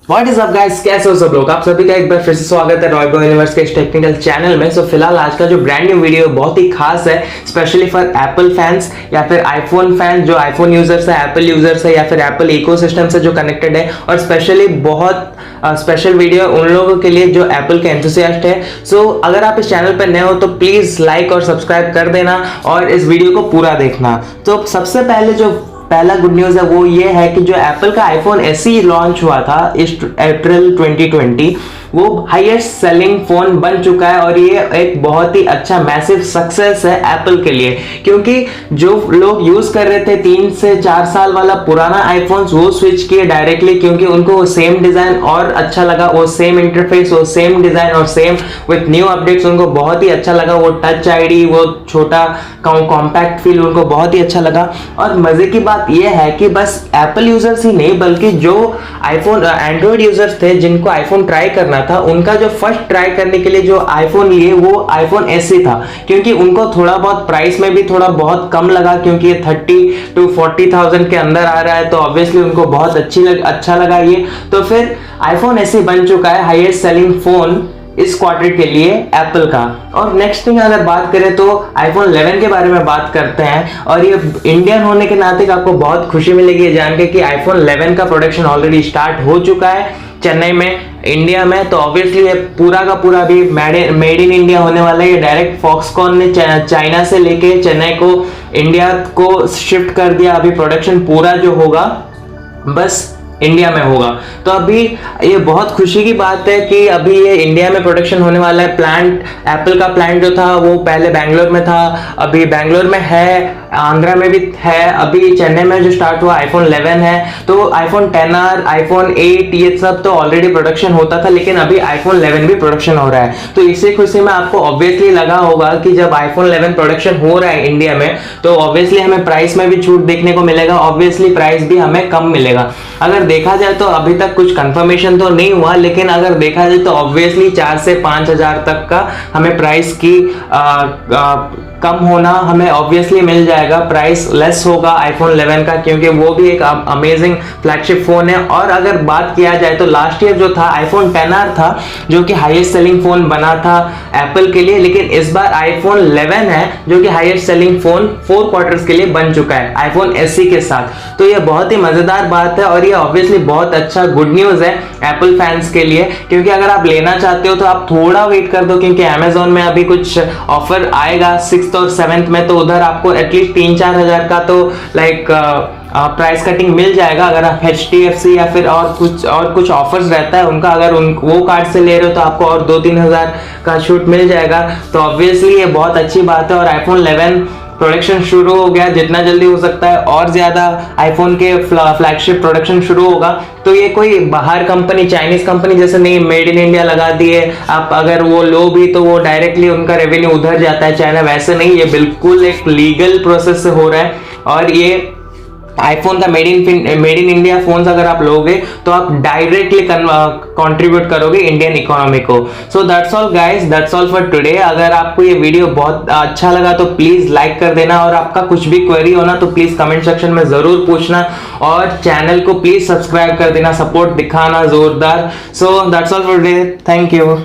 What is up guys, कैसे हो सब लोग। आप सभी का एक बार फिर से स्वागत है बोया यूनिवर्स के इस टेक्निकल चैनल में। सो फिलहाल आज का जो ब्रांड न्यू वीडियो बहुत ही खास है, स्पेशली फॉर एप्पल फैंस या फिर आईफोन फैंस, जो आईफोन यूजर्स है, एप्पल यूजर्स है या फिर एप्पल इकोसिस्टम से जो कनेक्टेड है, और स्पेशली बहुत स्पेशल वीडियो उन लोगों के लिए जो एप्पल के एंथुसियास्ट है। सो अगर आप इस चैनल पर नए हो तो प्लीज लाइक और सब्सक्राइब कर देना और इस वीडियो को पूरा देखना। तो सबसे पहले जो पहला गुड न्यूज है वो ये है कि जो एप्पल का आईफोन एसई लॉन्च हुआ था इस अप्रैल 2020, वो हाईएस्ट सेलिंग फोन बन चुका है। और ये एक बहुत ही अच्छा मैसिव सक्सेस है एप्पल के लिए, क्योंकि जो लोग यूज कर रहे थे 3 से 4 साल वाला पुराना आईफोन्स, वो स्विच किए डायरेक्टली, क्योंकि उनको वो सेम डिजाइन और अच्छा लगा, वो सेम इंटरफेस, वो सेम डिजाइन और सेम विथ न्यू अपडेट्स उनको बहुत ही अच्छा लगा। वो टच आईडी, वो छोटा कॉम्पैक्ट फील उनको बहुत ही अच्छा लगा। और मजे की बात यह है कि बस एप्पल यूजर्स ही नहीं, बल्कि जो आईफोन एंड्रॉइड यूजर्स थे जिनको आईफोन ट्राई करना था, उनका जो फर्स्ट ट्राई करने के लिए जो आईफोन लिए वो आईफोन एसई था, क्योंकि उनको थोड़ा बहुत प्राइस में भी थोड़ा बहुत कम लगा, क्योंकि ये 30 to 40,000 के अंदर आ रहा है, तो ऑब्वियसली उनको बहुत अच्छा लगा ये। तो फिर आईफोन एसई बन चुका है हाईएस्ट सेलिंग फोन इस क्वार्टर के लिए एप्पल का। और नेक्स्ट थिंग अगर बात करें तो आईफोन 11 के बारे में बात करते हैं। और ये इंडियन होने के नाते आपको बहुत खुशी मिलेगी ये जान के कि आईफोन 11 का प्रोडक्शन ऑलरेडी स्टार्ट हो चुका है चेन्नई में, इंडिया में। तो ऑब्वियसली ये पूरा का पूरा भी मेड इन इंडिया होने वाला है। ये डायरेक्ट फॉक्सकॉन ने चाइना से लेके चेन्नई को इंडिया को शिफ्ट कर दिया। अभी प्रोडक्शन पूरा जो होगा बस इंडिया में होगा। तो अभी ये बहुत खुशी की बात है कि अभी ये इंडिया में प्रोडक्शन होने वाला है। प्लांट, एप्पल का प्लांट जो था वो पहले बैंगलोर में था, अभी बैंगलोर में है, आंध्रा में भी है, अभी चेन्नई में जो स्टार्ट हुआ आईफोन 11 है। तो आईफोन 10R, आईफोन 8 ये सब तो ऑलरेडी प्रोडक्शन होता था, लेकिन अभी आईफोन 11 भी प्रोडक्शन हो रहा है। तो इसी खुशी में आपको ऑब्वियसली लगा होगा कि जब आईफोन 11 प्रोडक्शन हो रहा है इंडिया में, तो ऑब्वियसली हमें प्राइस में भी छूट देखने को मिलेगा, ऑब्वियसली प्राइस भी हमें कम मिलेगा। अगर देखा जाए तो अभी तक कुछ कंफर्मेशन तो नहीं हुआ, लेकिन अगर देखा जाए तो ऑब्वियसली 4 से 5,000 तक का हमें प्राइस की कम होना हमें ऑब्वियसली मिल जाएगा। प्राइस लेस होगा आईफोन 11 का, क्योंकि वो भी एक अमेजिंग फ्लैगशिप फोन है। और अगर बात किया जाए तो लास्ट ईयर जो था आईफोन 10R था, जो कि हाईएस्ट सेलिंग फोन बना था एप्पल के लिए, लेकिन इस बार आईफोन 11 है जो कि हाईएस्ट सेलिंग फोन 4 क्वार्टर्स के लिए बन चुका है आईफोन एसई के साथ। तो ये बहुत ही मजेदार बात है और ये ऑब्वियसली बहुत अच्छा गुड न्यूज है एप्पल फैंस के लिए, क्योंकि अगर आप लेना चाहते हो तो आप थोड़ा वेट कर दो, क्योंकि अमेजोन में अभी कुछ ऑफर आएगा 6th और 7th में, तो उधर आपको एटलीस्ट 3-4 हजार का तो लाइक प्राइस कटिंग मिल जाएगा। अगर आप HDFC या फिर और कुछ ऑफर्स रहता है उनका, अगर वो कार्ड से ले रहे हो तो आपको और 2-3 हजार का छूट मिल जाएगा। तो ऑब्वियसली ये बहुत अच्छी बात है। और आईफोन 11 प्रोडक्शन शुरू हो गया, जितना जल्दी हो सकता है और ज्यादा आईफोन के फ्लैगशिप प्रोडक्शन शुरू होगा। तो ये कोई बाहर कंपनी, चाइनीज कंपनी जैसे नहीं मेड इन इंडिया लगा दिए आप, अगर वो लो भी तो वो डायरेक्टली उनका रेवेन्यू उधर जाता है चाइना, वैसे नहीं, ये बिल्कुल एक लीगल प्रोसेस से हो रहा है। और ये आईफोन का मेड इन इंडिया फोन्स अगर आप लोगे तो आप डायरेक्टली कंट्रीब्यूट करोगे इंडियन इकोनॉमी को। So that's all guys, that's all for today. अगर आपको ये वीडियो बहुत अच्छा लगा तो प्लीज लाइक कर देना, और आपका कुछ भी क्वेरी होना तो प्लीज कमेंट सेक्शन में जरूर पूछना, और चैनल को प्लीज सब्सक्राइब कर देना, सपोर्ट दिखाना जोरदार। So that's all for today, thank you.